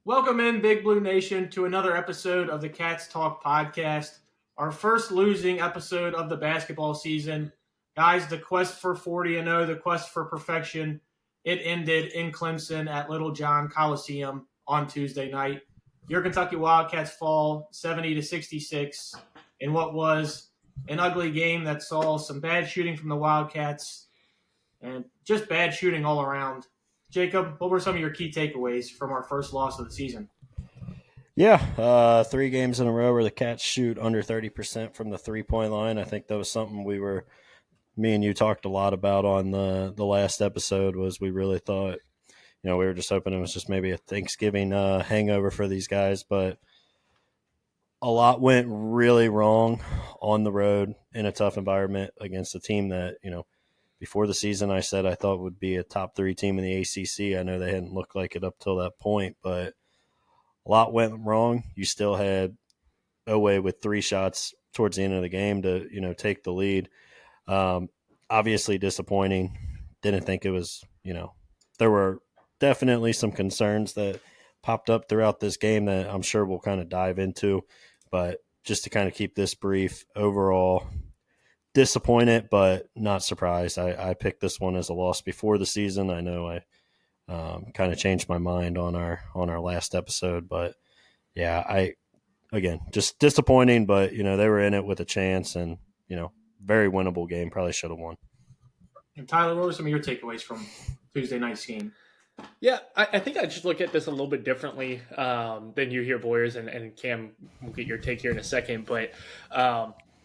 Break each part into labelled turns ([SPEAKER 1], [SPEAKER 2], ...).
[SPEAKER 1] Welcome in, Big Blue Nation, to another episode of the Cats Talk podcast, our first losing episode of the basketball season. Guys, the quest for 40-0, the quest for perfection, it ended in Clemson at Little John Coliseum on Tuesday night. Your Kentucky Wildcats fall 70-66 in what was an ugly game that saw some bad shooting from the Wildcats and just bad shooting all around. Jacob, what were some of your key takeaways from our first loss of the season?
[SPEAKER 2] Yeah, 3 games in a row where the Cats shoot under 30% from the 3-point line. I think that was something me and you talked a lot about on the last episode. Was we really thought, we were just hoping it was just maybe a Thanksgiving hangover for these guys, but a lot went really wrong on the road in a tough environment against a team that before the season I said I thought would be a top 3 team in the ACC. I know they hadn't looked like it up till that point, but a lot went wrong. You still had Oweh with 3 shots towards the end of the game to, take the lead. Obviously disappointing. Didn't think it was, there were definitely some concerns that popped up throughout this game that I'm sure we'll kind of dive into. But just to kind of keep this brief, overall, disappointed, but not surprised. I picked this one as a loss before the season. I know I kind of changed my mind on our last episode, but yeah, again just disappointing. But they were in it with a chance, and very winnable game. Probably should have won.
[SPEAKER 1] And Tyler, what were some of your takeaways from Tuesday night's game?
[SPEAKER 3] Yeah, I think I just look at this a little bit differently than you here, Boyers, and Cam, we'll get your take here in a second. But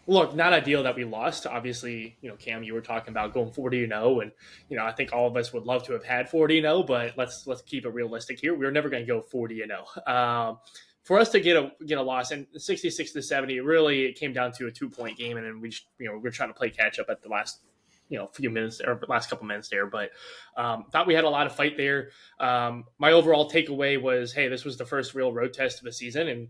[SPEAKER 3] look, not ideal that we lost. Obviously, Cam, you were talking about going 40-0, and I think all of us would love to have had 40-0, but let's keep it realistic here. We're never going to go 40-0. For us to get a loss, and 66-70, really it came down to a 2-point game, and then we're trying to play catch up at the last few minutes or last couple minutes there, but thought we had a lot of fight there. My overall takeaway was, hey, this was the first real road test of the season, and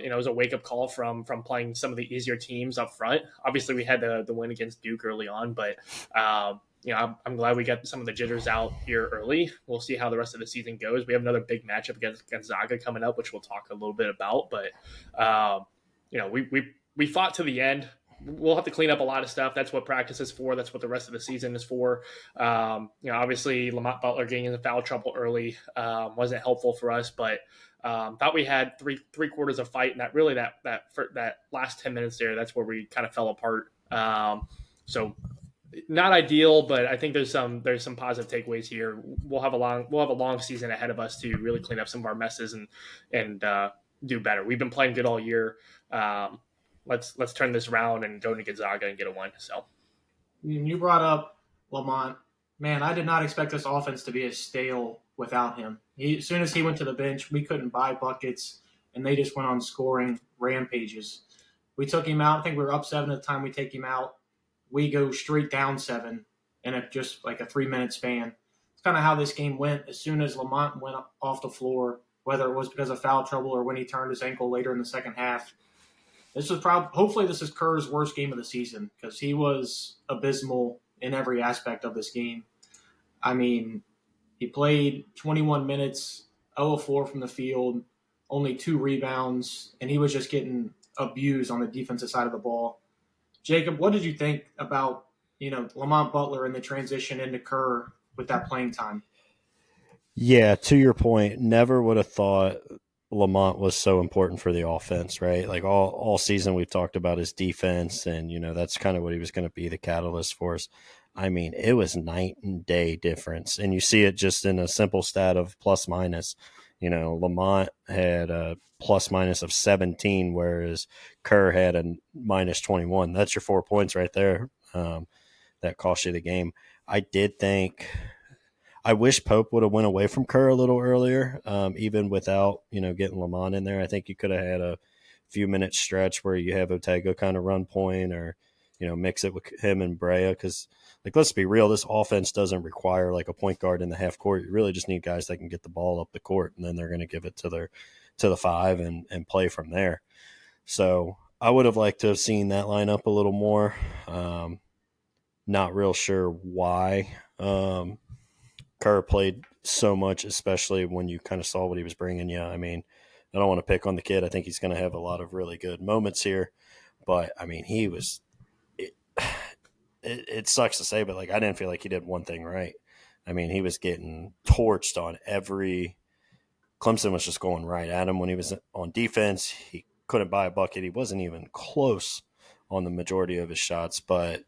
[SPEAKER 3] it was a wake up call from playing some of the easier teams up front. Obviously, we had the win against Duke early on, but I'm glad we got some of the jitters out here early. We'll see how the rest of the season goes. We have another big matchup against Gonzaga coming up, which we'll talk a little bit about. But we fought to the end. We'll have to clean up a lot of stuff. That's what practice is for. That's what the rest of the season is for. Obviously Lamont Butler getting into foul trouble early wasn't helpful for us, but thought we had three quarters of fight, and that last 10 minutes there, that's where we kind of fell apart. So not ideal, but I think there's some positive takeaways here. We'll have a long season ahead of us to really clean up some of our messes and do better. We've been playing good all year. Let's turn this around and go to Gonzaga and get a win. So,
[SPEAKER 1] you brought up Lamont. Man, I did not expect this offense to be as stale without him. As soon as he went to the bench, we couldn't buy buckets, and they just went on scoring rampages. We took him out. I think we were up 7 at the time we take him out. We go straight down 7 in just like a 3-minute span. It's kind of how this game went. As soon as Lamont went off the floor, whether it was because of foul trouble or when he turned his ankle later in the second half, hopefully this is Kerr's worst game of the season, because he was abysmal in every aspect of this game. I mean, he played 21 minutes, 0 of 4 from the field, only 2 rebounds, and he was just getting abused on the defensive side of the ball. Jacob, what did you think about, Lamont Butler and the transition into Kerr with that playing time?
[SPEAKER 2] Yeah, to your point, never would have thought Lamont was so important for the offense, right? Like all season we've talked about his defense, and that's kind of what he was going to be, the catalyst for us. I mean, it was night and day difference, and you see it just in a simple stat of plus minus. Lamont had a plus minus of 17, whereas Kerr had a minus 21. That's your 4 points right there. That cost you the game. I wish Pope would have went away from Kerr a little earlier, even without, getting Lamont in there. I think you could have had a few minute stretch where you have Otego kind of run point, or, mix it with him and Brea. Because, let's be real, this offense doesn't require like a point guard in the half court. You really just need guys that can get the ball up the court, and then they're going to give it to the 5 and play from there. So I would have liked to have seen that line up a little more. Not real sure why. Kerr played so much, especially when you kind of saw what he was bringing you. I mean, I don't want to pick on the kid. I think he's going to have a lot of really good moments here. But, I mean, he was it sucks to say, but, like, I didn't feel like he did one thing right. I mean, he was getting torched on every – Clemson was just going right at him when he was on defense. He couldn't buy a bucket. He wasn't even close on the majority of his shots. But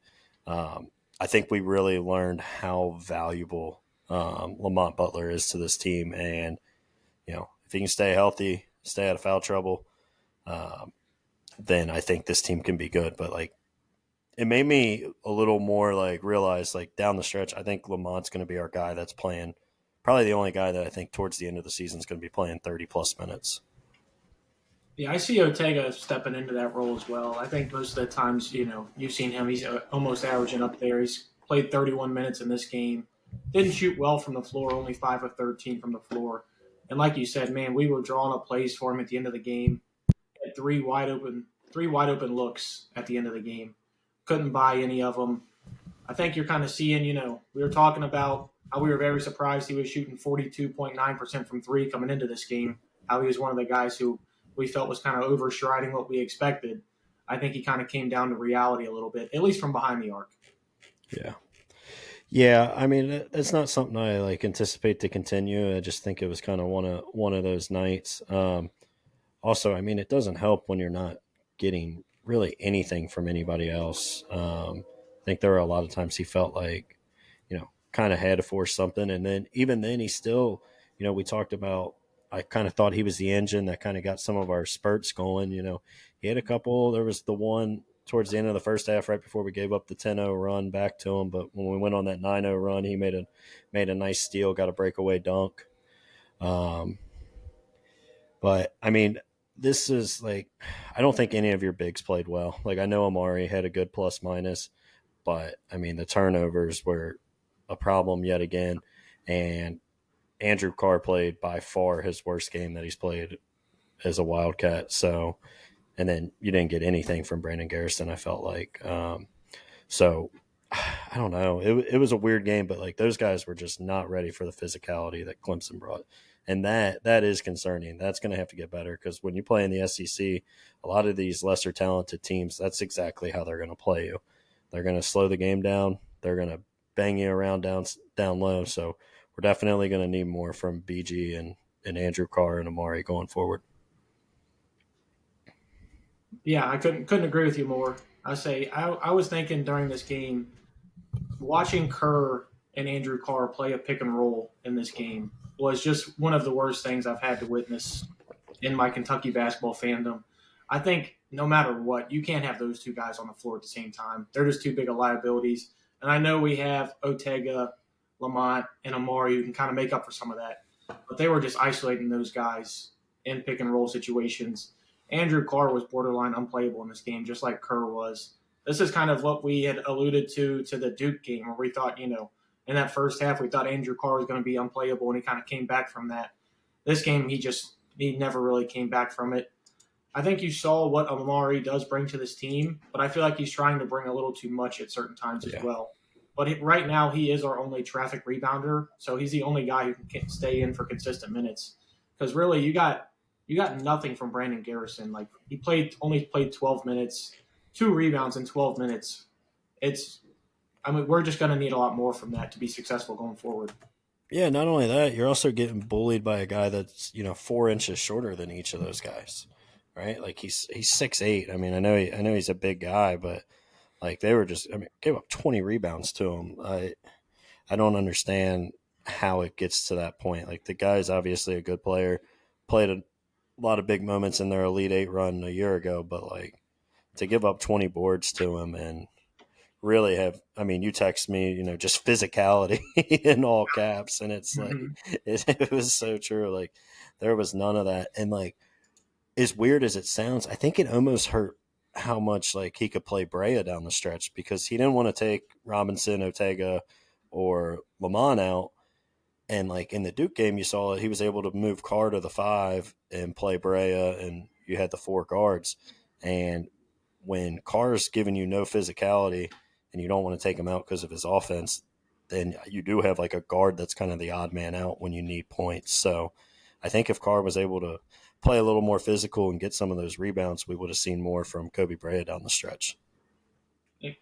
[SPEAKER 2] I think we really learned how valuable Lamont Butler is to this team. And, you know, if he can stay healthy, stay out of foul trouble, then I think this team can be good. But, like, it made me a little more, like, realize, like, down the stretch, I think Lamont's going to be our guy that's playing – probably the only guy that I think towards the end of the season is going to be playing 30-plus minutes.
[SPEAKER 1] Yeah, I see Ortega stepping into that role as well. I think most of the times, you know, you've seen him. He's almost averaging up there. He's played 31 minutes in this game. Didn't shoot well from the floor, only 5 of 13 from the floor. And like you said, man, we were drawing up plays for him at the end of the game. He had three wide open looks at the end of the game. Couldn't buy any of them. I think you're kind of seeing, you know, we were talking about how we were very surprised he was shooting 42.9% from three coming into this game, how he was one of the guys who we felt was kind of overstriding what we expected. I think he kind of came down to reality a little bit, at least from behind the arc.
[SPEAKER 2] Yeah. Yeah, I mean, it's not something I, like, anticipate to continue. I just think it was kind of one of those nights. Also, I mean, it doesn't help when you're not getting really anything from anybody else. I think there were a lot of times he felt like, you know, kind of had to force something. And then even then he still, you know, we talked about, I kind of thought he was the engine that kind of got some of our spurts going. You know, he had a couple. There was the one towards the end of the first half right before we gave up the 10-0 run back to him. But when we went on that 9-0 run, he made a nice steal, got a breakaway dunk. But, I mean, this is, like, I don't think any of your bigs played well. Like, I know Amari had a good plus-minus, but, I mean, the turnovers were a problem yet again. And Andrew Carr played by far his worst game that he's played as a Wildcat. So, and then you didn't get anything from Brandon Garrison, I felt like. So, I don't know. It was a weird game, but, like, those guys were just not ready for the physicality that Clemson brought. And that is concerning. That's going to have to get better because when you play in the SEC, a lot of these lesser talented teams, that's exactly how they're going to play you. They're going to slow the game down. They're going to bang you around down low. So we're definitely going to need more from BG and Andrew Carr and Amari going forward.
[SPEAKER 1] Yeah, I couldn't agree with you more. I was thinking during this game, watching Kerr and Andrew Carr play a pick and roll in this game was just one of the worst things I've had to witness in my Kentucky basketball fandom. I think no matter what, you can't have those two guys on the floor at the same time. They're just too big of liabilities. And I know we have Ortega, Lamont, and Amari who can kind of make up for some of that. But they were just isolating those guys in pick and roll situations. Andrew Carr was borderline unplayable in this game, just like Kerr was. This is kind of what we had alluded to the Duke game, where we thought, you know, in that first half, we thought Andrew Carr was going to be unplayable, and he kind of came back from that. This game, he never really came back from it. I think you saw what Amari does bring to this team, but I feel like he's trying to bring a little too much at certain times as well. But right now, he is our only traffic rebounder, so he's the only guy who can stay in for consistent minutes. Because really, you got nothing from Brandon Garrison. Like, he only played 12 minutes, 2 rebounds in 12 minutes. We're just going to need a lot more from that to be successful going forward.
[SPEAKER 2] Yeah, not only that, you're also getting bullied by a guy that's, 4 inches shorter than each of those guys, right? Like, he's 6'8". I mean, I know he's a big guy, but, like, they were just, gave up 20 rebounds to him. I don't understand how it gets to that point. Like, the guy's obviously a good player, played a lot of big moments in their Elite Eight run a year ago, but, like, to give up 20 boards to him and really have, you text me, just physicality in all caps. And it's like, it was so true. Like, there was none of that. And, like, as weird as it sounds, I think it almost hurt how much, like, he could play Brea down the stretch because he didn't want to take Robinson, Ortega, or Lamont out. And, like, in the Duke game, you saw he was able to move Carr to the 5 and play Brea, and you had the 4 guards. And when Carr's giving you no physicality and you don't want to take him out because of his offense, then you do have like a guard that's kind of the odd man out when you need points. So I think if Carr was able to play a little more physical and get some of those rebounds, we would have seen more from Kobe Bryant down the stretch.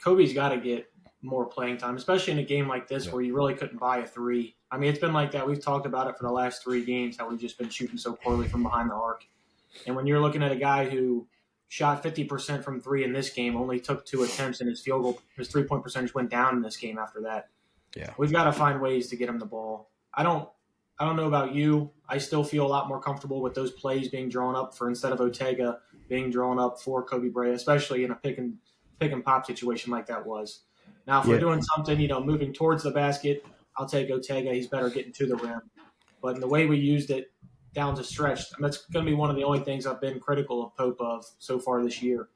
[SPEAKER 1] Kobe's got to get more playing time, especially in a game like this where you really couldn't buy a three. I mean, it's been like that. We've talked about it for the last 3 games, how we've just been shooting so poorly from behind the arc. And when you're looking at a guy who shot 50% from 3 in this game, only took 2 attempts, and his 3-point percentage went down in this game after that.
[SPEAKER 2] Yeah,
[SPEAKER 1] we've got to find ways to get him the ball. I don't know about you. I still feel a lot more comfortable with those plays being drawn up for instead of Ortega being drawn up for Kobe Bryant, especially in a pick and pop situation like that was. Now, if we're doing something, moving towards the basket, I'll take Ortega. He's better getting to the rim. But in the way we used it down to stretch, that's going to be one of the only things I've been critical of Pope of so far this year.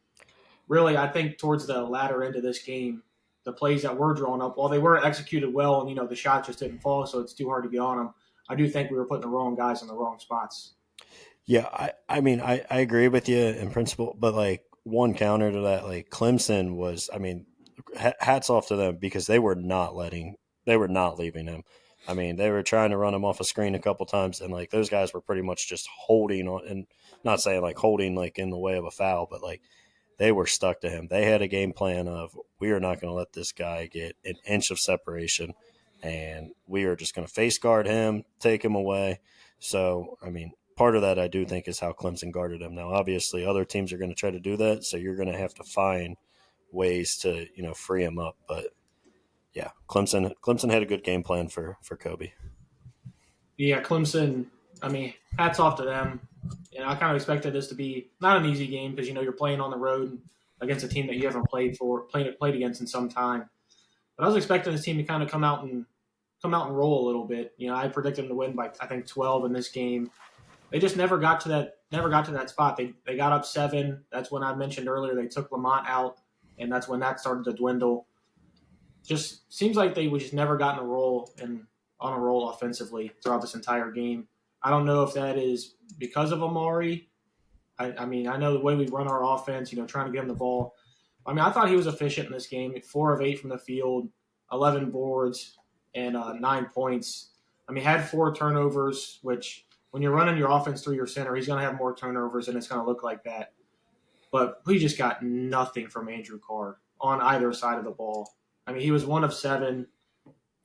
[SPEAKER 1] Really, I think towards the latter end of this game, the plays that were drawn up, while they were executed well and, the shot just didn't fall, so it's too hard to get on them, I do think we were putting the wrong guys in the wrong spots.
[SPEAKER 2] Yeah, I mean, I agree with you in principle, but, like, one counter to that, like, Clemson was, I mean, hats off to them because they were not leaving him. I mean, they were trying to run him off a screen a couple times, and, like, those guys were pretty much just holding on, and not saying, like, holding, like, in the way of a foul, but, like, they were stuck to him. They had a game plan of, we are not going to let this guy get an inch of separation, and we are just going to face guard him, take him away. So, I mean, part of that I do think is how Clemson guarded him. Now, obviously, other teams are going to try to do that, so you're going to have to find ways to, free him up. But, yeah, Clemson had a good game plan for Kobe.
[SPEAKER 1] Yeah, Clemson, I mean, hats off to them. I kind of expected this to be not an easy game because, you're playing on the road against a team that you haven't played against in some time. But I was expecting this team to kind of come out and roll a little bit. I predicted them to win by, I think, 12 in this game. They just never got to that spot. They got up 7. That's when I mentioned earlier they took Lamont out, and that's when that started to dwindle. Just seems like they just never gotten on a roll offensively throughout this entire game. I don't know if that is because of Amari. I mean, I know the way we run our offense, trying to get him the ball. I mean, I thought he was efficient in this game. 4 of 8 from the field, 11 boards, and 9 points. I mean, had 4 turnovers, which when you're running your offense through your center, he's going to have more turnovers, and it's going to look like that. But we just got nothing from Andrew Carr on either side of the ball. I mean, he was 1 of 7,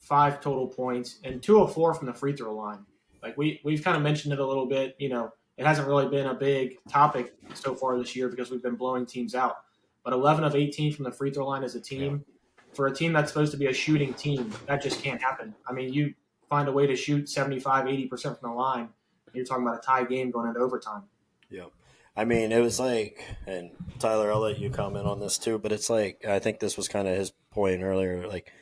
[SPEAKER 1] 5 total points, and 2 of 4 from the free throw line. Like we've kind of mentioned it a little bit. It hasn't really been a big topic so far this year because we've been blowing teams out. But 11 of 18 from the free throw line as a team, for a team that's supposed to be a shooting team, that just can't happen. I mean, you find a way to shoot 75, 80% from the line, you're talking about a tie game going into overtime.
[SPEAKER 2] Yeah. I mean, it was like, and Tyler, I'll let you comment on this too, but it's like, I think this was kind of his point earlier, like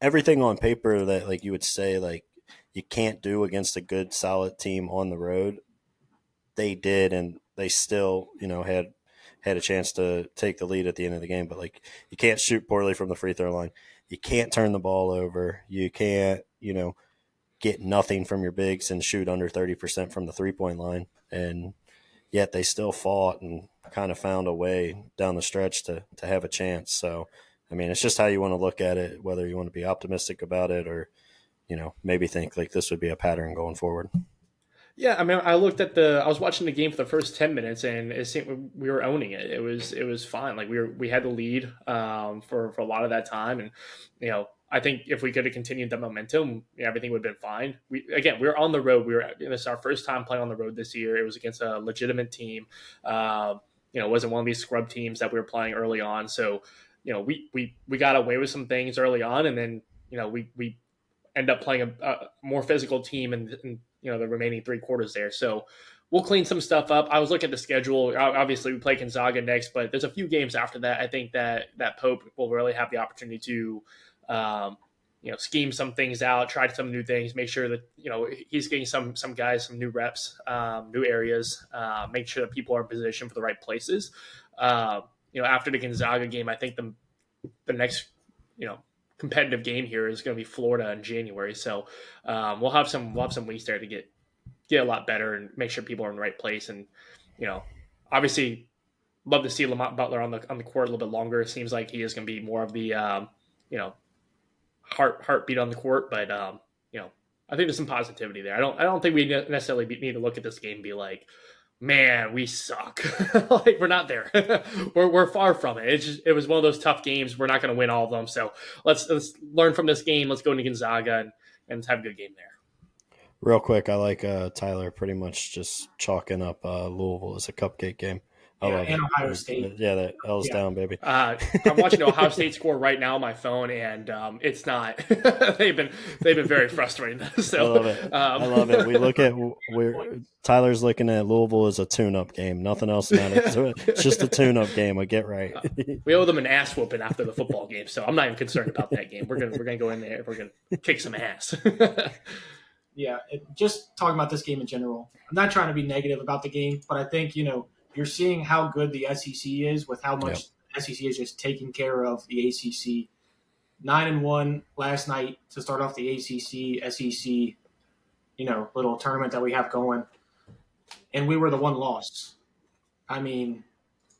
[SPEAKER 2] everything on paper that like you would say, like, you can't do against a good, solid team on the road, they did, and they still, had a chance to take the lead at the end of the game. But, like, you can't shoot poorly from the free throw line. You can't turn the ball over. You can't, get nothing from your bigs and shoot under 30% from the three-point line. And yet they still fought and kind of found a way down the stretch to have a chance. So, I mean, it's just how you want to look at it, whether you want to be optimistic about it or, maybe think like this would be a pattern going forward.
[SPEAKER 3] Yeah, I mean, I was watching the game for the first 10 minutes, and it seemed we were owning it. It was fine. Like we had the lead for a lot of that time, and I think if we could have continued the momentum, everything would have been fine. We were on the road. This is our first time playing on the road this year. It was against a legitimate team. It wasn't one of these scrub teams that we were playing early on. So, we got away with some things early on, and then we end up playing a more physical team in the remaining 3 quarters there. So we'll clean some stuff up. I was looking at the schedule. Obviously, we play Gonzaga next, but there's a few games after that. I think that Pope will really have the opportunity to, scheme some things out, try some new things, make sure that, he's getting some guys, some new reps, new areas, make sure that people are in position for the right places. After the Gonzaga game, I think the next, competitive game here is going to be Florida in January. So we'll have some weeks there to get a lot better and make sure people are in the right place. And, obviously love to see Lamont Butler on the court a little bit longer. It seems like he is going to be more of the, heartbeat on the court, but I think there's some positivity there. I don't think we necessarily need to look at this game and be like, man, we suck. Like we're not there. we're far from it. It was one of those tough games. We're not going to win all of them. So let's learn from this game. Let's go into Gonzaga and have a good game there.
[SPEAKER 2] Real quick, I like Tyler pretty much just chalking up Louisville as a cupcake game. I love
[SPEAKER 1] and
[SPEAKER 2] it.
[SPEAKER 1] Ohio State.
[SPEAKER 2] Yeah, that L's down, baby.
[SPEAKER 3] I'm watching Ohio State score right now on my phone, and it's not. they've been very frustrating. So
[SPEAKER 2] I love it. We look at Tyler's looking at Louisville as a tune-up game. Nothing else matters. It's just a tune-up game. I get right.
[SPEAKER 3] We owe them an ass whooping after the football game, so I'm not even concerned about that game. We're gonna go in there. We're gonna kick some ass.
[SPEAKER 1] Yeah, just talking about this game in general. I'm not trying to be negative about the game, but I think you're seeing how good the SEC is with how much the SEC is just taking care of the ACC. 9-1 last night to start off the ACC, SEC, little tournament that we have going. And we were the one loss. I mean,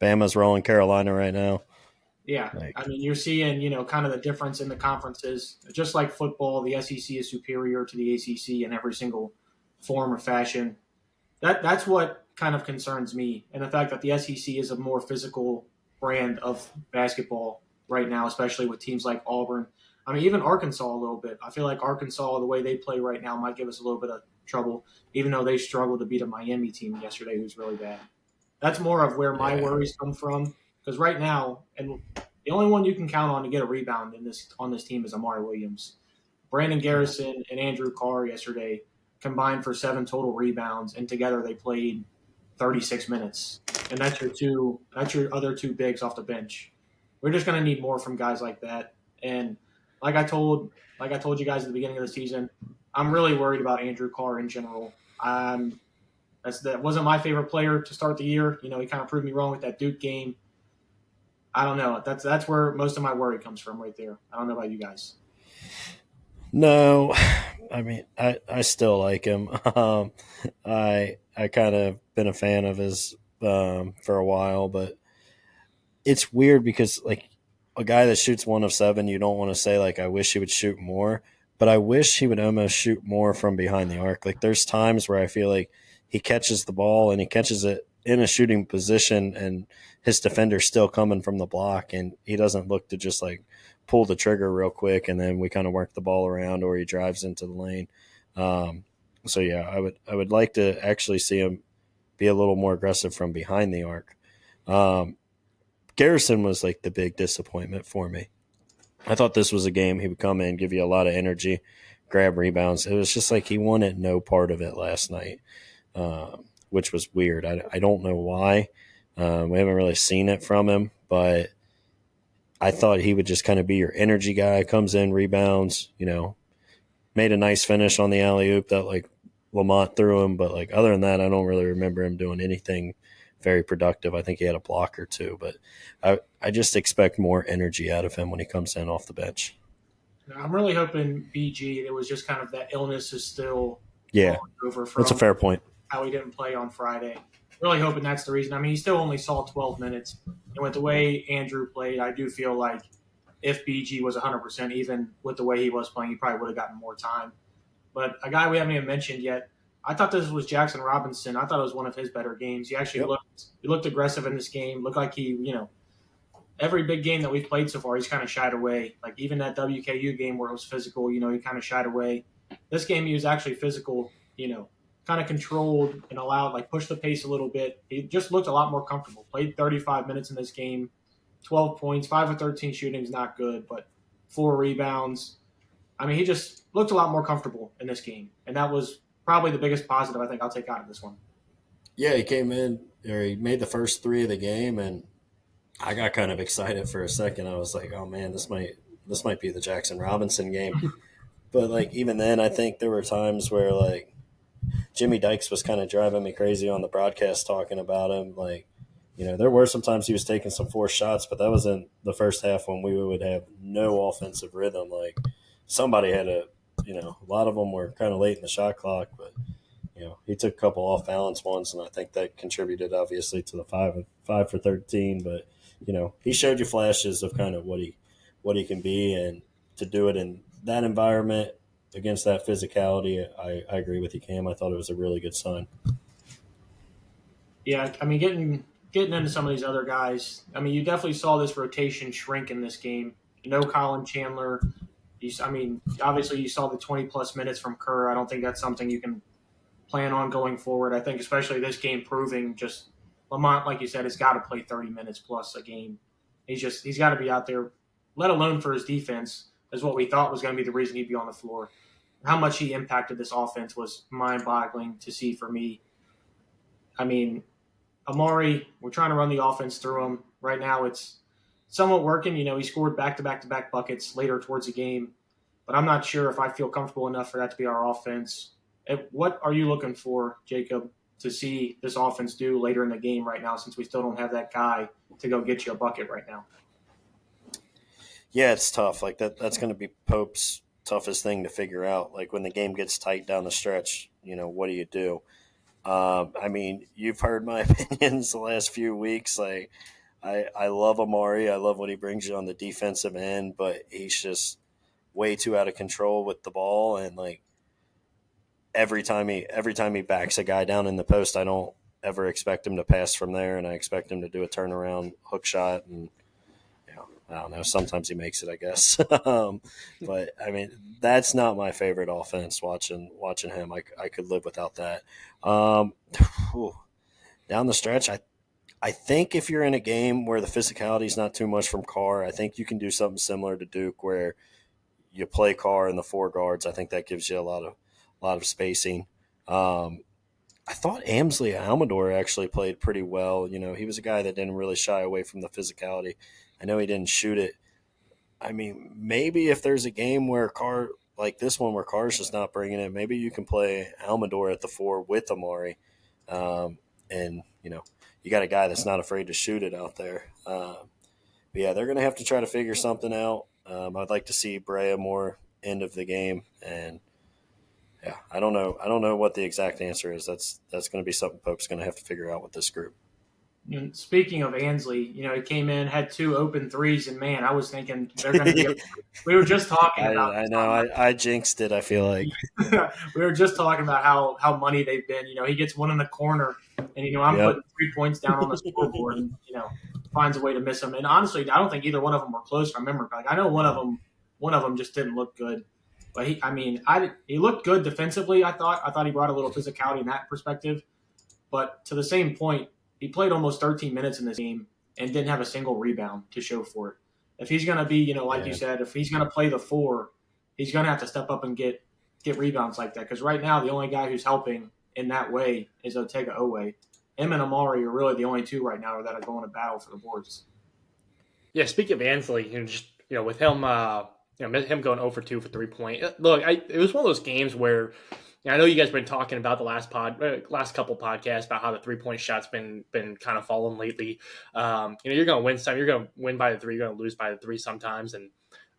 [SPEAKER 2] Bama's rolling Carolina right now.
[SPEAKER 1] Yeah. I mean, you're seeing, kind of the difference in the conferences. Just like football, the SEC is superior to the ACC in every single form or fashion. That's what kind of concerns me. And the fact that the SEC is a more physical brand of basketball right now, especially with teams like Auburn. I mean, even Arkansas a little bit. I feel like Arkansas, the way they play right now, might give us a little bit of trouble, even though they struggled to beat a Miami team yesterday who's really bad. That's more of where my worries come from. Because right now, and the only one you can count on to get a rebound on this team is Amari Williams. Brandon Garrison and Andrew Carr yesterday combined for 7 total rebounds, and together they played 36 minutes. And that's your other two bigs off the bench. We're just going to need more from guys like that. And like I told you guys at the beginning of the season, I'm really worried about Andrew Carr in general. That wasn't my favorite player to start the year. He kind of proved me wrong with that Duke game. I don't know. That's where most of my worry comes from right there. I don't know about you guys.
[SPEAKER 2] No, I mean, I still like him. I kind of been a fan of his for a while, but it's weird because like a guy that shoots 1 of 7, you don't want to say like I wish he would shoot more, but I wish he would almost shoot more from behind the arc. Like there's times where I feel like he catches the ball and he catches it in a shooting position and his defender's still coming from the block and he doesn't look to just like pull the trigger real quick and then we kind of work the ball around or he drives into the lane. So yeah, I would like to actually see him be a little more aggressive from behind the arc. Garrison was like the big disappointment for me. I thought this was a game he would come in, give you a lot of energy, grab rebounds. It was just like he wanted no part of it last night, which was weird. I don't know why. We haven't really seen it from him, but I thought he would just kind of be your energy guy, comes in, rebounds, made a nice finish on the alley-oop that like Lamont threw him. But like other than that, I don't really remember him doing anything very productive. I think he had a block or two, but I just expect more energy out of him when he comes in off the bench.
[SPEAKER 1] I'm really hoping BG, it was just kind of that illness is still over from
[SPEAKER 2] that's a fair point.
[SPEAKER 1] How he didn't play on Friday. Really hoping that's the reason. I mean, he still only saw 12 minutes. And with the way Andrew played, I do feel like if BG was 100%, even with the way he was playing, he probably would have gotten more time. But a guy we haven't even mentioned yet, I thought this was Jackson Robinson. I thought it was one of his better games. He actually looked aggressive in this game. Looked like he, every big game that we've played so far, he's kind of shied away. Like even that WKU game where it was physical, he kind of shied away. This game he was actually physical, kind of controlled and allowed, like push the pace a little bit. He just looked a lot more comfortable. Played 35 minutes in this game, 12 points, 5 of 13 shooting is not good, but 4 rebounds. I mean, he just looked a lot more comfortable in this game, and that was probably the biggest positive I think I'll take out of this one.
[SPEAKER 2] Yeah, he came in, or he made the first 3 of the game, and I got kind of excited for a second. I was like, oh man, this might be the Jackson Robinson game. But like even then, I think there were times where like Jimmy Dykes was kind of driving me crazy on the broadcast talking about him. Like, there were some times he was taking some forced shots, but that was in the first half when we would have no offensive rhythm. Like somebody had a lot of them were kind of late in the shot clock, but he took a couple off balance ones, and I think that contributed obviously to the 5 for 13. But he showed you flashes of kind of what he can be, and to do it in that environment against that physicality, I agree with you, Cam. I thought it was a really good sign.
[SPEAKER 1] Yeah, I mean, getting into some of these other guys. I mean, you definitely saw this rotation shrink in this game. No Colin Chandler. I mean, obviously you saw the 20-plus minutes from Kerr. I don't think that's something you can plan on going forward. I think especially this game proving just Lamont, like you said, has got to play 30 minutes plus a game. He's got to be out there, let alone for his defense, is what we thought was going to be the reason he'd be on the floor. How much he impacted this offense was mind-boggling to see for me. I mean, Amari, we're trying to run the offense through him. Right now it's somewhat working. You know, he scored back-to-back-to-back buckets later towards the game, but I'm not sure if I feel comfortable enough for that to be our offense. What are you looking for, Jacob, to see this offense do later in the game right now, since we still don't have that guy to go get you a bucket right now?
[SPEAKER 2] Yeah, it's tough. Like that's going to be Pope's toughest thing to figure out. Like when the game gets tight down the stretch, you know, what do you do? I mean, you've heard my opinions the last few weeks. Like, I love Amari. I love what he brings you on the defensive end, but he's just way too out of control with the ball. And like every time he backs a guy down in the post, I don't ever expect him to pass from there, and I expect him to do a turnaround hook shot. And I don't know. Sometimes he makes it, I guess. But I mean, that's not my favorite offense. Watching him, I could live without that. Down the stretch, I think if you're in a game where the physicality is not too much from Carr, I think you can do something similar to Duke, where you play Carr in the four guards. I think that gives you a lot of spacing. I thought Amsley Almador actually played pretty well. You know, he was a guy that didn't really shy away from the physicality. I know he didn't shoot it. I mean, maybe if there's a game where Carr, like this one where Carr's just not bringing it, maybe you can play Almador at the four with Amari. And, you know, you got a guy that's not afraid to shoot it out there. But yeah, they're going to have to try to figure something out. I'd like to see Brea more end of the game. And, yeah, I don't know what the exact answer is. That's going to be something Pope's going to have to figure out with this group.
[SPEAKER 1] And speaking of Ansley, you know, he came in, had 2 open threes, and man, I was thinking they're going to be. We were just talking about.
[SPEAKER 2] I know. I jinxed it. I feel like
[SPEAKER 1] we were just talking about how money they've been. You know, he gets one in the corner, and you know, I'm putting 3 points down on the scoreboard, and you know, finds a way to miss them. And honestly, I don't think either one of them were close. From memory, like I know one of them just didn't look good. But he looked good defensively. I thought he brought a little physicality in that perspective. But to the same point, he played almost 13 minutes in this game and didn't have a single rebound to show for it. If he's going to be, you know, like you said, if he's going to play the 4, he's going to have to step up and get rebounds like that. Because right now, the only guy who's helping in that way is Otega Owe. Him and Amari are really the only 2 right now that are going to battle for the boards.
[SPEAKER 3] Yeah, speaking of Ansley, with him, him going 0 for 2 for 3-point. Look, it was one of those games where I know you guys have been talking about the last couple podcasts about how the 3-point shot's been kind of falling lately. You're going to win some, you're going to win by the 3, you're going to lose by the 3 sometimes, and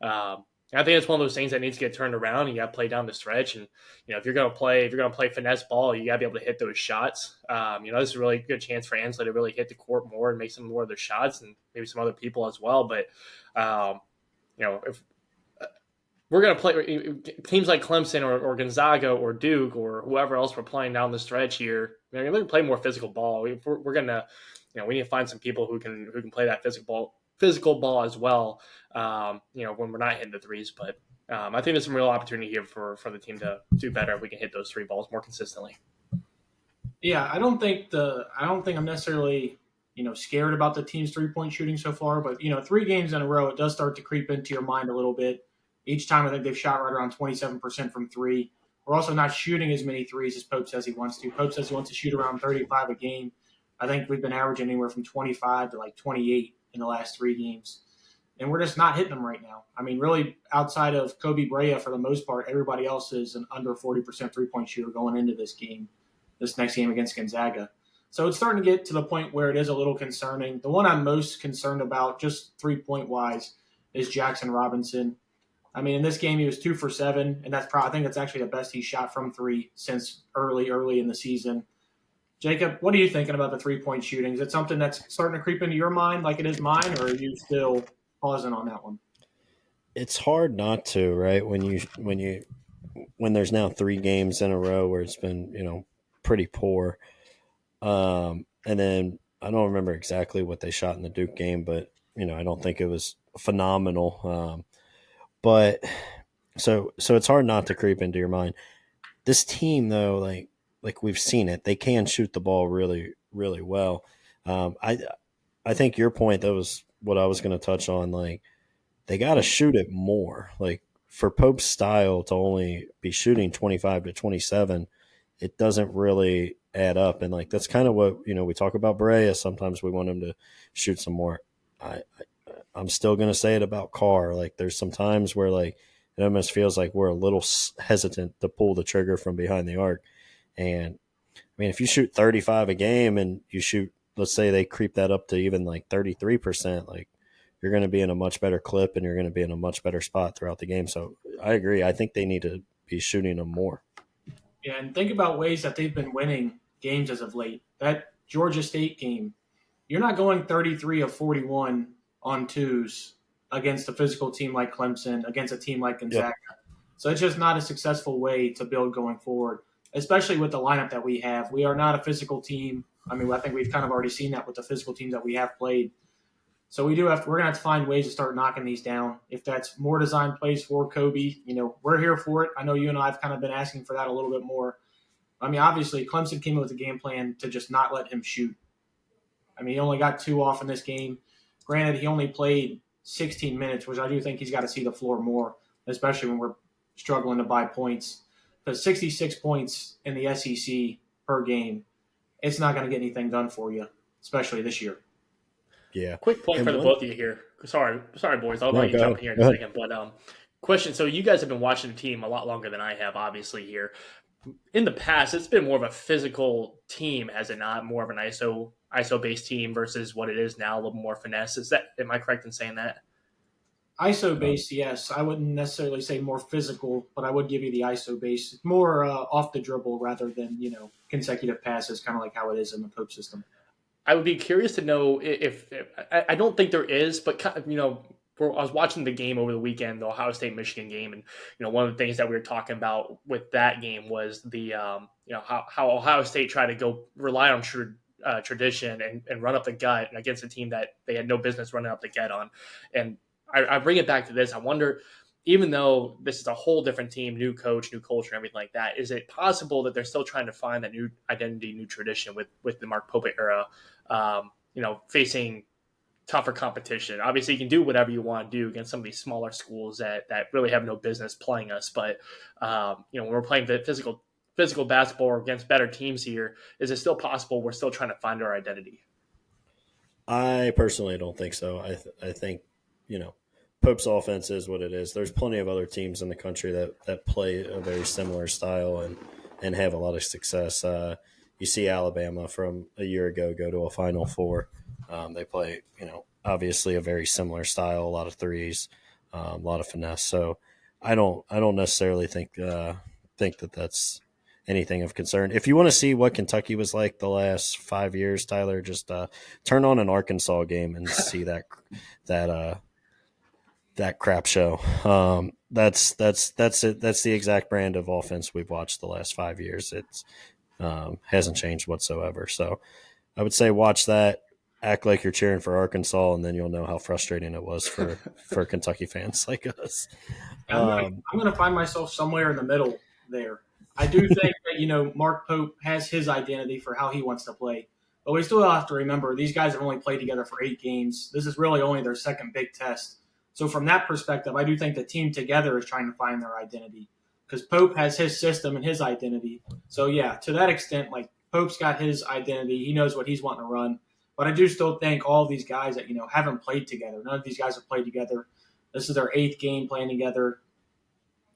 [SPEAKER 3] I think it's one of those things that needs to get turned around. And you got to play down the stretch, and if you're going to play finesse ball, you got to be able to hit those shots. This is a really good chance for Ansley to really hit the court more and make some more of their shots, and maybe some other people as well. But if we're going to play teams like Clemson or Gonzaga or Duke or whoever else we're playing down the stretch here, we're going to play more physical ball. We're going to, we need to find some people who can play that physical ball as well. When we're not hitting the threes, but I think there's some real opportunity here for the team to do better if we can hit those 3 balls more consistently.
[SPEAKER 1] Yeah, I don't think I'm necessarily scared about the team's 3-point shooting so far, but 3 games in a row, it does start to creep into your mind a little bit. Each time I think they've shot right around 27% from 3. We're also not shooting as many threes as Pope says he wants to. Pope says he wants to shoot around 35 a game. I think we've been averaging anywhere from 25 to like 28 in the last 3 games. And we're just not hitting them right now. I mean, really, outside of Kobe Brea, for the most part, everybody else is an under 40% 3-point shooter going into this next game against Gonzaga. So it's starting to get to the point where it is a little concerning. The one I'm most concerned about, just 3-point wise, is Jackson Robinson. I mean, in this game, he was 2 for 7, and I think that's actually the best he shot from 3 since early in the season. Jacob, what are you thinking about the 3-point shooting? Is it something that's starting to creep into your mind like it is mine, or are you still pausing on that one?
[SPEAKER 2] it's hard not to, right? When there's now 3 games in a row where it's been, pretty poor. And then I don't remember exactly what they shot in the Duke game, but I don't think it was phenomenal. But so it's hard not to creep into your mind. This team, though, like we've seen it, they can shoot the ball really, really well. I think your point, that was what I was going to touch on. Like, they got to shoot it more. Like, for Pope's style to only be shooting 25 to 27, it doesn't really add up. And like, that's kind of what, we talk about Barea. Sometimes we want him to shoot some more. I'm still going to say it about Carr. Like, there's some times where like it almost feels like we're a little hesitant to pull the trigger from behind the arc. And I mean, if you shoot 35 a game and you shoot, let's say they creep that up to even like 33%, like, you're going to be in a much better clip and you're going to be in a much better spot throughout the game. So I agree. I think they need to be shooting them more.
[SPEAKER 1] Yeah, and think about ways that they've been winning games as of late. That Georgia State game, you're not going 33 of 41 on twos against a physical team like Clemson, against a team like Gonzaga.
[SPEAKER 2] Yep.
[SPEAKER 1] So it's just not a successful way to build going forward, especially with the lineup that we have. We are not a physical team. I mean, I think we've kind of already seen that with the physical teams that we have played. So we're going to have to find ways to start knocking these down. If that's more design plays for Kobe, we're here for it. I know you and I have kind of been asking for that a little bit more. I mean, obviously, Clemson came up with a game plan to just not let him shoot. I mean, he only got 2 off in this game. Granted, he only played 16 minutes, which I do think he's got to see the floor more, especially when we're struggling to buy points. But 66 points in the SEC per game, it's not going to get anything done for you, especially this year.
[SPEAKER 2] Yeah.
[SPEAKER 3] Quick point for the both of you here. Sorry, boys. I'll let you jump in here in a second. But question. So you guys have been watching the team a lot longer than I have, obviously, here. In the past, it's been more of a physical team, has it not? More of an ISO based team versus what it is now, a little more finesse. Am I correct in saying that?
[SPEAKER 1] ISO based, yes. I wouldn't necessarily say more physical, but I would give you the ISO base. More off the dribble rather than, consecutive passes, kind of like how it is in the Pope system.
[SPEAKER 3] I would be curious to know if I don't think there is, but I was watching the game over the weekend, the Ohio State Michigan game, and one of the things that we were talking about with that game was the how Ohio State tried to go rely on tradition and run up the gut against a team that they had no business running up the gut on, and I bring it back to this. I wonder, even though this is a whole different team, new coach, new culture, everything like that, is it possible that they're still trying to find that new identity, new tradition with the Mark Pope era, facing tougher competition? Obviously, you can do whatever you want to do against some of these smaller schools that really have no business playing us. But, when we're playing the physical basketball against better teams here, is it still possible we're still trying to find our identity?
[SPEAKER 2] I personally don't think so. I think, Pope's offense is what it is. There's plenty of other teams in the country that play a very similar style and have a lot of success. You see Alabama from a year ago go to a Final Four. They play, obviously a very similar style, a lot of threes, a lot of finesse. So I don't necessarily think that that's anything of concern. If you want to see what Kentucky was like the last 5 years, Tyler, just turn on an Arkansas game and see that crap show. That's it. That's the exact brand of offense we've watched the last 5 years. It's hasn't changed whatsoever. So I would say watch that, act like you're cheering for Arkansas, and then you'll know how frustrating it was for Kentucky fans like us.
[SPEAKER 1] I'm going to find myself somewhere in the middle there. I do think that, Mark Pope has his identity for how he wants to play. But we still have to remember these guys have only played together for 8 games. This is really only their second big test. So from that perspective, I do think the team together is trying to find their identity because Pope has his system and his identity. So, yeah, to that extent, like Pope's got his identity. He knows what he's wanting to run. But I do still think all of these guys that, haven't played together. None of these guys have played together. This is their 8th game playing together.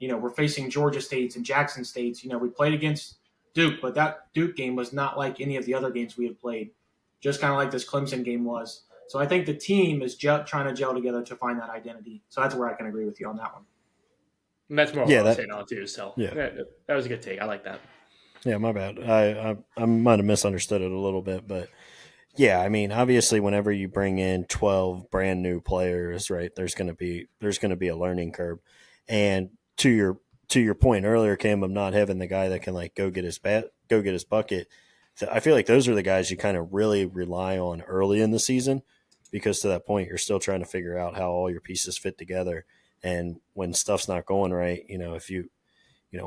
[SPEAKER 1] We're facing Georgia States and Jackson States. We played against Duke, but that Duke game was not like any of the other games we have played, just kind of like this Clemson game was. So I think the team is trying to gel together to find that identity. So that's where I can agree with you on that one.
[SPEAKER 3] And that's more what I was saying on too. So
[SPEAKER 2] yeah,
[SPEAKER 3] that was a good take. I like that.
[SPEAKER 2] Yeah, my bad. I might have misunderstood it a little bit, but Yeah, I mean, obviously, whenever you bring in 12 brand new players, right, there's going to be a learning curve. And to your point earlier, Cam, of not having the guy that can like go get his bucket. I feel like those are the guys you kind of really rely on early in the season, because to that point, you're still trying to figure out how all your pieces fit together. And when stuff's not going right, if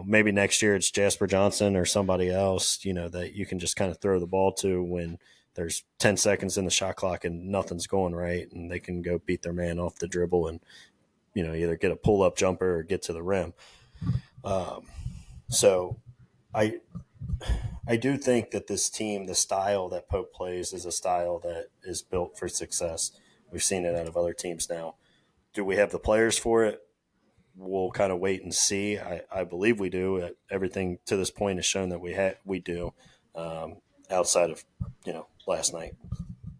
[SPEAKER 2] maybe next year it's Jasper Johnson or somebody else, that you can just kind of throw the ball to when there's 10 seconds in the shot clock and nothing's going right, and they can go beat their man off the dribble and, either get a pull up jumper or get to the rim. So I do think that this team, the style that Pope plays, is a style that is built for success. We've seen it out of other teams now. Do we have the players for it? We'll kind of wait and see. I believe we do. Everything to this point has shown that we do. Outside of last night.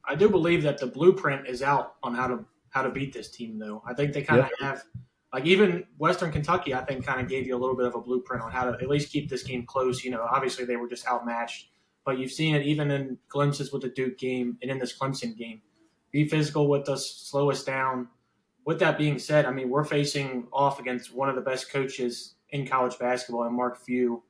[SPEAKER 1] I do believe that the blueprint is out on how to beat this team, though. I think they kind of have, like, even Western Kentucky, I think, kind of gave you a little bit of a blueprint on how to at least keep this game close. Obviously they were just outmatched, but you've seen it even in glimpses with the Duke game and in this Clemson game. Be physical with us, slow us down. With that being said, I mean, we're facing off against one of the best coaches in college basketball, and Mark Few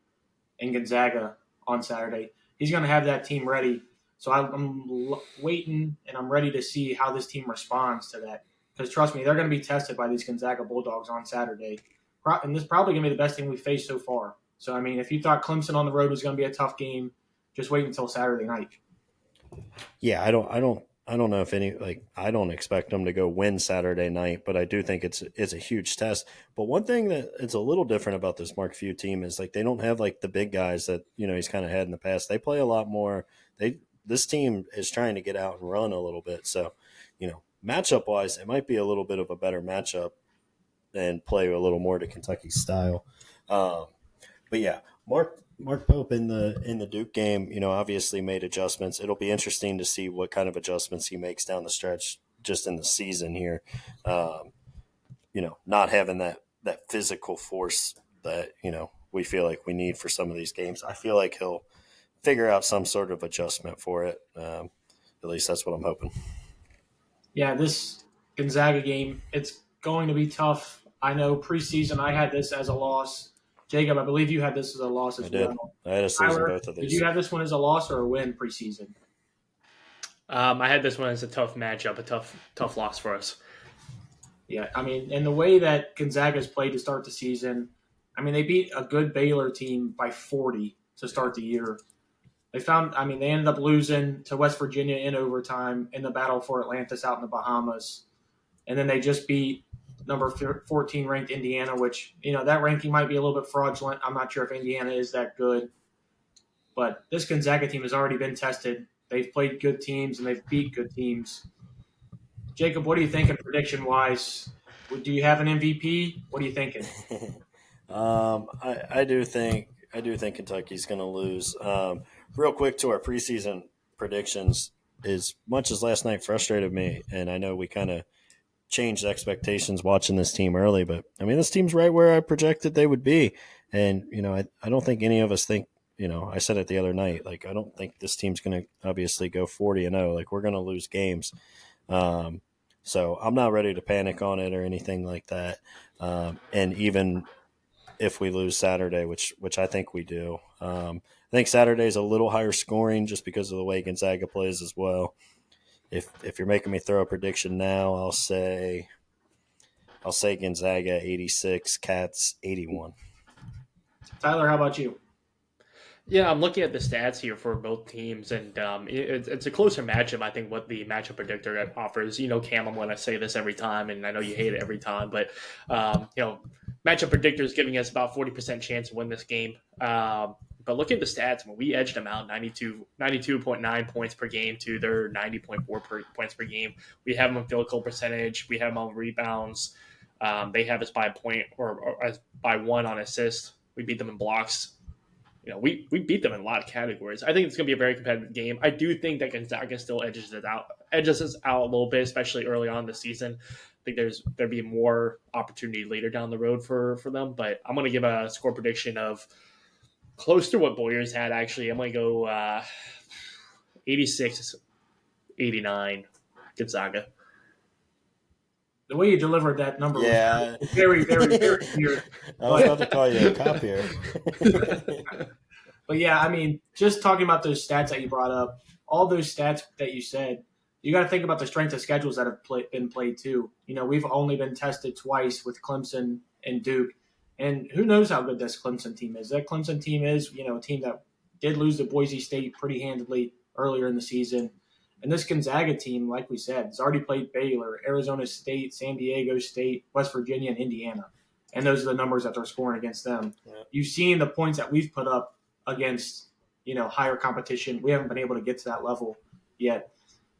[SPEAKER 1] in Gonzaga on Saturday. He's going to have that team ready. So I'm waiting, and I'm ready to see how this team responds to that. Because trust me, they're going to be tested by these Gonzaga Bulldogs on Saturday. And this is probably going to be the best thing we've faced so far. So, I mean, if you thought Clemson on the road was going to be a tough game, just wait until Saturday night.
[SPEAKER 2] Yeah, I don't know if I don't expect them to go win Saturday night, but I do think it's a huge test. But one thing that it's a little different about this Mark Few team is like they don't have like the big guys that he's kind of had in the past. They play a lot more. This team is trying to get out and run a little bit. So, matchup wise, it might be a little bit of a better matchup and play a little more to Kentucky's style. But yeah, Mark Pope in the Duke game, obviously made adjustments. It'll be interesting to see what kind of adjustments he makes down the stretch just in the season here. Not having that physical force that, we feel like we need for some of these games. I feel like he'll figure out some sort of adjustment for it. At least that's what I'm hoping.
[SPEAKER 1] Yeah, this Gonzaga game, it's going to be tough. I know preseason I had this as a loss. Jacob, I believe you had this as a loss as well.
[SPEAKER 2] I had us losing both of these.
[SPEAKER 1] Did you have this one as a loss or a win preseason?
[SPEAKER 3] I had this one as a tough matchup, a tough loss for us.
[SPEAKER 1] Yeah, I mean, and the way that Gonzaga's played to start the season, I mean, they beat a good Baylor team by 40 to start the year. They ended up losing to West Virginia in overtime in the battle for Atlantis out in the Bahamas. And then they just beat number 14 ranked Indiana, which, that ranking might be a little bit fraudulent. I'm not sure if Indiana is that good. But this Gonzaga team has already been tested. They've played good teams and they've beat good teams. Jacob, what are you thinking prediction-wise? Do you have an MVP? What are you thinking?
[SPEAKER 2] I do think Kentucky's going to lose. Real quick to our preseason predictions, as much as last night frustrated me, and I know we kind of changed expectations watching this team early, but I mean, this team's right where I projected they would be. And, I don't think any of us think, I said it the other night, like, I don't think this team's going to obviously go 40-0. Like, we're going to lose games. So I'm not ready to panic on it or anything like that. And even if we lose Saturday, which I think we do, I think Saturday's a little higher scoring just because of the way Gonzaga plays as well. If you're making me throw a prediction now, I'll say Gonzaga 86, Cats 81.
[SPEAKER 1] Tyler, how about you?
[SPEAKER 3] Yeah, I'm looking at the stats here for both teams, and it's a closer matchup. I think what the matchup predictor offers. Cam, I'm going to say this every time, and I know you hate it every time, but matchup predictor is giving us about 40% chance to win this game. But look at the stats. When we edged them out 92.9 points per game to their 90.4 points per game. We have them on field goal percentage. We have them on rebounds. They have us by a point or as by one on assists. We beat them in blocks. We beat them in a lot of categories. I think it's going to be a very competitive game. I do think that Gonzaga still edges us out a little bit, especially early on in the season. I think there'd be more opportunity later down the road for them. But I'm going to give a score prediction of close to what Boyers had, actually. I'm going to go 86 89 Gonzaga.
[SPEAKER 1] The way you delivered that number
[SPEAKER 2] Yeah.
[SPEAKER 1] was very, very, very weird.
[SPEAKER 2] I was about to call you a cop here.
[SPEAKER 1] But yeah, I mean, just talking about those stats that you brought up, all those stats that you said, you got to think about the strength of schedules that have been played too. You know, we've only been tested twice with Clemson and Duke, and who knows how good this Clemson team is. That Clemson team is, you know, a team that did lose to Boise State pretty handedly earlier in the season. And this Gonzaga team, like we said, has already played Baylor, Arizona State, San Diego State, West Virginia, and Indiana. And those are the numbers that they're scoring against them.
[SPEAKER 2] Yeah.
[SPEAKER 1] You've seen the points that we've put up against, you know, higher competition. We haven't been able to get to that level yet.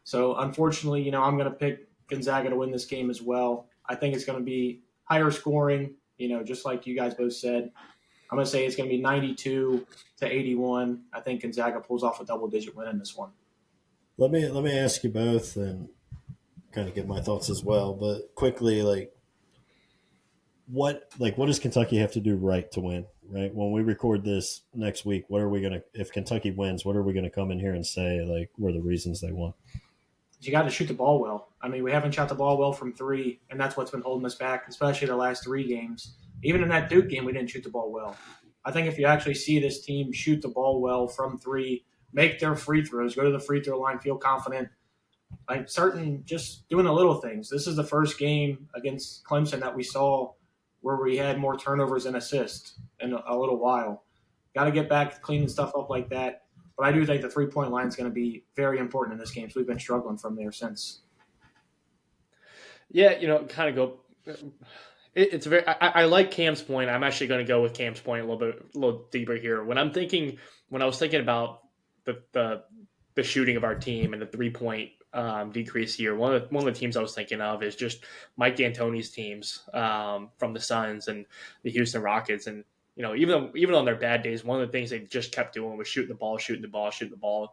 [SPEAKER 1] So, unfortunately, you know, I'm going to pick Gonzaga to win this game as well. I think it's going to be higher scoring, you know, just like you guys both said. I'm going to say it's going to be 92 to 81. I think Gonzaga pulls off a double-digit win in this one.
[SPEAKER 2] Let me ask you both and kind of get my thoughts as well. But quickly, what does Kentucky have to do right to win? Right, when we record this next week, what are we gonna? If Kentucky wins, what are we gonna come in here and say were the reasons they won?
[SPEAKER 1] You got to shoot the ball well. I mean, we haven't shot the ball well from three, and that's what's been holding us back, especially the last 3 games. Even in that Duke game, we didn't shoot the ball well. I think if you actually see this team shoot the ball well from 3, make their free throws, go to the free throw line, feel confident, just doing the little things. This is the first game against Clemson that we saw where we had more turnovers and assists in a little while. Got to get back to cleaning stuff up like that. But I do think the 3-point line is going to be very important in this game. So we've been struggling from there since.
[SPEAKER 3] Yeah, you know, kind of go. It's very. I like Cam's point. I'm actually going to go with Cam's point a little deeper here. When I was thinking about the shooting of our team and the 3-point decrease here, one of the teams I was thinking of is just Mike D'Antoni's teams from the Suns and the Houston Rockets. And you know, even on their bad days, one of the things they just kept doing was shooting the ball.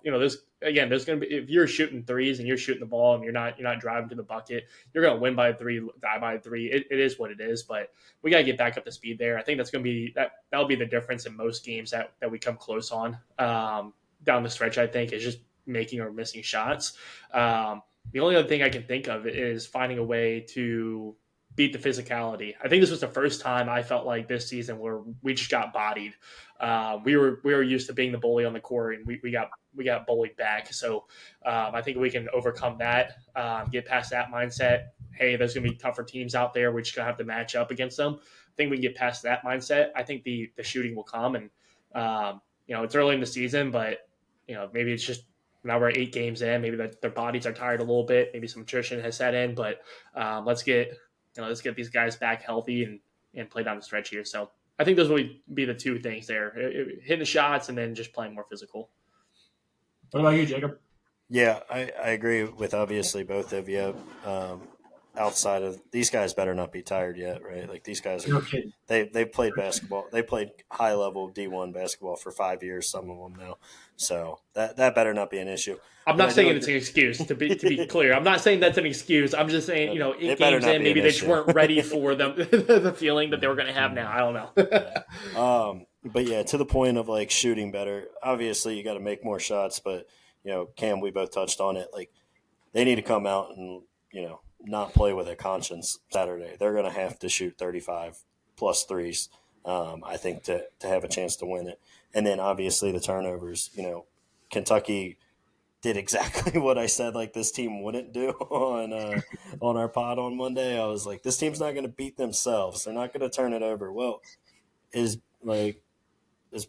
[SPEAKER 3] You know, there's going to be, if you're shooting threes and you're shooting the ball and you're not driving to the bucket, you're going to win by 3, die by 3. It is what it is, but we got to get back up to speed there. I think that's going to be that'll be the difference in most games that we come close on down the stretch. I think is just making or missing shots. The only other thing I can think of is finding a way to beat the physicality. I think this was the first time I felt like this season where we just got bodied. We were used to being the bully on the court, and we got bullied back. So I think we can overcome that, get past that mindset. Hey, there's going to be tougher teams out there. We're just going to have to match up against them. I think we can get past that mindset. I think the shooting will come, and you know, it's early in the season, but you know, maybe it's just now we're 8 games in. Maybe their bodies are tired a little bit. Maybe some attrition has set in, but let's get these guys back healthy and play down the stretch here. So I think those will be the 2 things there: hitting the shots and then just playing more physical.
[SPEAKER 1] What about you, Jacob?
[SPEAKER 2] Yeah, I agree with obviously both of you. Outside of these guys, better not be tired yet, right? Like these guys, they played basketball. They played high level D1 basketball for 5 years. Some of them now, so that better not be an issue.
[SPEAKER 3] I'm not saying it's an excuse. To be clear, I'm not saying that's an excuse. I'm just saying, you know, 8 games in, maybe they just weren't ready for the feeling that they were going to have now. I don't
[SPEAKER 2] know. But yeah, to the point of like shooting better. Obviously, you got to make more shots. But you know, Cam, we both touched on it. Like they need to come out and not play with a conscience Saturday. They're going to have to shoot 35 plus threes, I think, to have a chance to win it. And then obviously the turnovers. You know, Kentucky did exactly what I said like this team wouldn't do on our pod on Monday. I was like, this team's not going to beat themselves. They're not going to turn it over. Well, as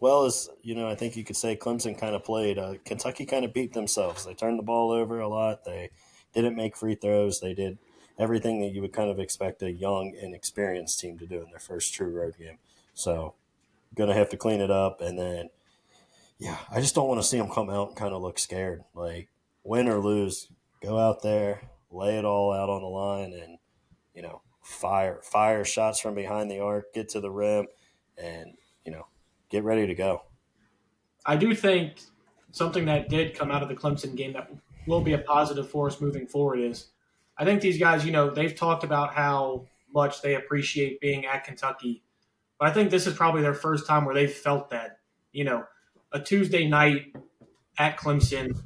[SPEAKER 2] well as, I think you could say Clemson kind of played. Kentucky kind of beat themselves. They turned the ball over a lot. They didn't make free throws. They did everything that you would kind of expect a young and experienced team to do in their first true road game. So going to have to clean it up. And then, yeah, I just don't want to see them come out and kind of look scared. Like, win or lose, go out there, lay it all out on the line, and, fire shots from behind the arc, get to the rim, and, get ready to go.
[SPEAKER 1] I do think something that did come out of the Clemson game that will be a positive for us moving forward is I think these guys, they've talked about how much they appreciate being at Kentucky. But I think this is probably their first time where they've felt that, a Tuesday night at Clemson,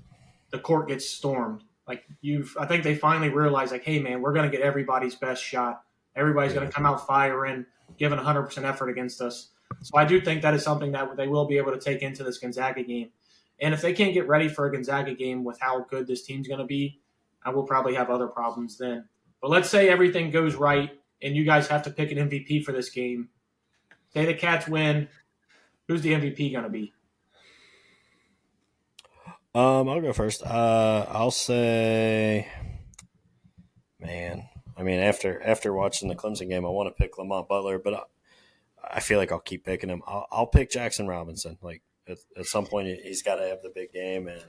[SPEAKER 1] the court gets stormed. I think they finally realized, like, hey, man, we're going to get everybody's best shot. Everybody's going to come out firing, giving 100% effort against us. So I do think that is something that they will be able to take into this Gonzaga game. And if they can't get ready for a Gonzaga game with how good this team's going to be, I will probably have other problems then. But let's say everything goes right and you guys have to pick an MVP for this game. Say the Cats win. Who's the MVP going to be?
[SPEAKER 2] I'll go first. I'll say, man. I mean, after watching the Clemson game, I want to pick Lamont Butler, but I feel like I'll keep picking him. I'll pick Jackson Robinson. Like at some point, he's got to have the big game, and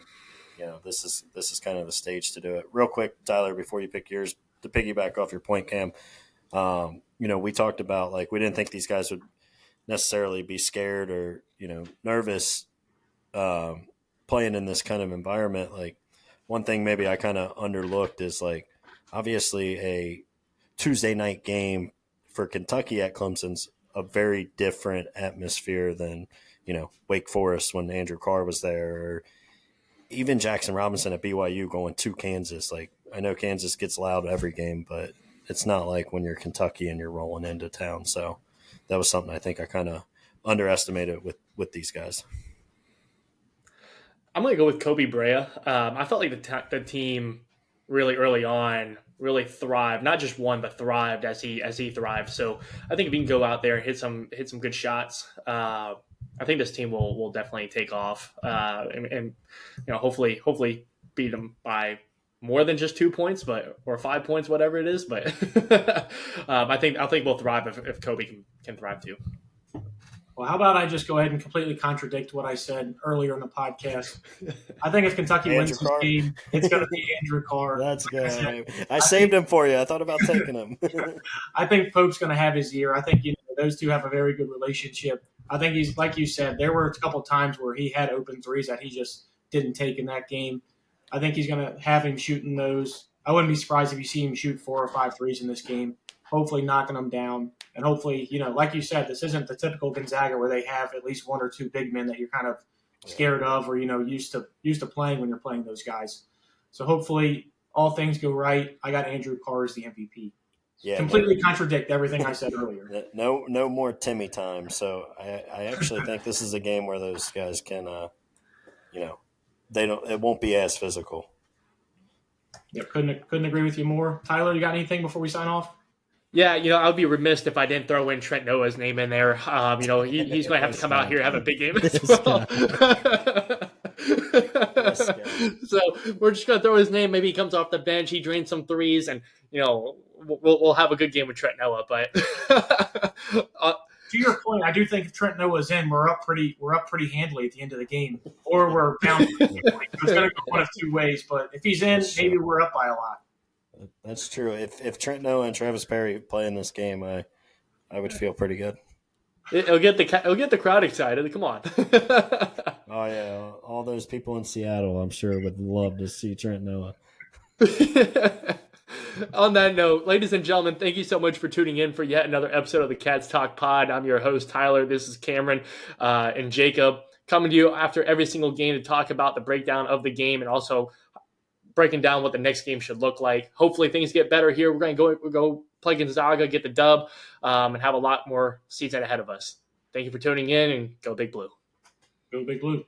[SPEAKER 2] this is kind of the stage to do it. Real quick, Tyler, before you pick yours, to piggyback off your point, Cam. We talked about, like, we didn't think these guys would necessarily be scared or nervous playing in this kind of environment. Like, one thing maybe I kind of underlooked is, like, obviously a Tuesday night game for Kentucky at Clemson's a very different atmosphere than, Wake Forest when Andrew Carr was there, or even Jackson Robinson at BYU going to Kansas. Like, I know Kansas gets loud every game, but it's not like when you're Kentucky and you're rolling into town. So that was something I think I kind of underestimated with these guys.
[SPEAKER 3] I'm going to go with Kobe Brea. I felt like the team really early on really thrived, not just won, but thrived as he thrived. So I think if he can go out there and hit some good shots, I think this team will definitely take off, and hopefully beat them by more than just 2 points, or 5 points, whatever it is. But I think we'll thrive if Kobe can thrive too.
[SPEAKER 1] Well, how about I just go ahead and completely contradict what I said earlier in the podcast? I think if Kentucky wins this game, it's going to be Andrew Carr.
[SPEAKER 2] That's good. I saved him for you. I thought about taking him.
[SPEAKER 1] I think Pope's going to have his year. I think those two have a very good relationship. I think he's, like you said, there were a couple of times where he had open threes that he just didn't take in that game. I think he's going to have him shooting those. I wouldn't be surprised if you see him shoot 4 or 5 threes in this game, hopefully knocking them down. And hopefully, like you said, this isn't the typical Gonzaga where they have at least 1 or 2 big men that you're kind of scared of or, used to playing when you're playing those guys. So hopefully all things go right. I got Andrew Carr as the MVP. Yeah, completely contradict everything I said earlier.
[SPEAKER 2] No more Timmy time. So I actually think this is a game where those guys can, it won't be as physical.
[SPEAKER 1] Yeah, couldn't agree with you more. Tyler, you got anything before we sign off?
[SPEAKER 3] Yeah, I would be remiss if I didn't throw in Trent Noah's name in there. He's going to have to come out here and have a big game as well. So we're just going to throw his name. Maybe he comes off the bench, he drains some threes, and we'll have a good game with Trent Noah. But
[SPEAKER 1] to your point, I do think if Trent Noah's in, we're up pretty handily at the end of the game, or we're down. It's going to go one of 2 ways. But if he's in, maybe we're up by a lot.
[SPEAKER 2] That's true. If Trent Noah and Travis Perry play in this game, I would feel pretty good.
[SPEAKER 3] It'll get the crowd excited. Come on.
[SPEAKER 2] Oh yeah, all those people in Seattle, I'm sure, would love to see Trent Noah.
[SPEAKER 3] On that note, ladies and gentlemen, thank you so much for tuning in for yet another episode of the Cats Talk Pod. I'm your host, Tyler. This is Cam'Ron and Jacob, coming to you after every single game to talk about the breakdown of the game and also breaking down what the next game should look like. Hopefully things get better here. We're going to go play Gonzaga, get the dub, and have a lot more season ahead of us. Thank you for tuning in, and go Big Blue.
[SPEAKER 1] Go Big Blue.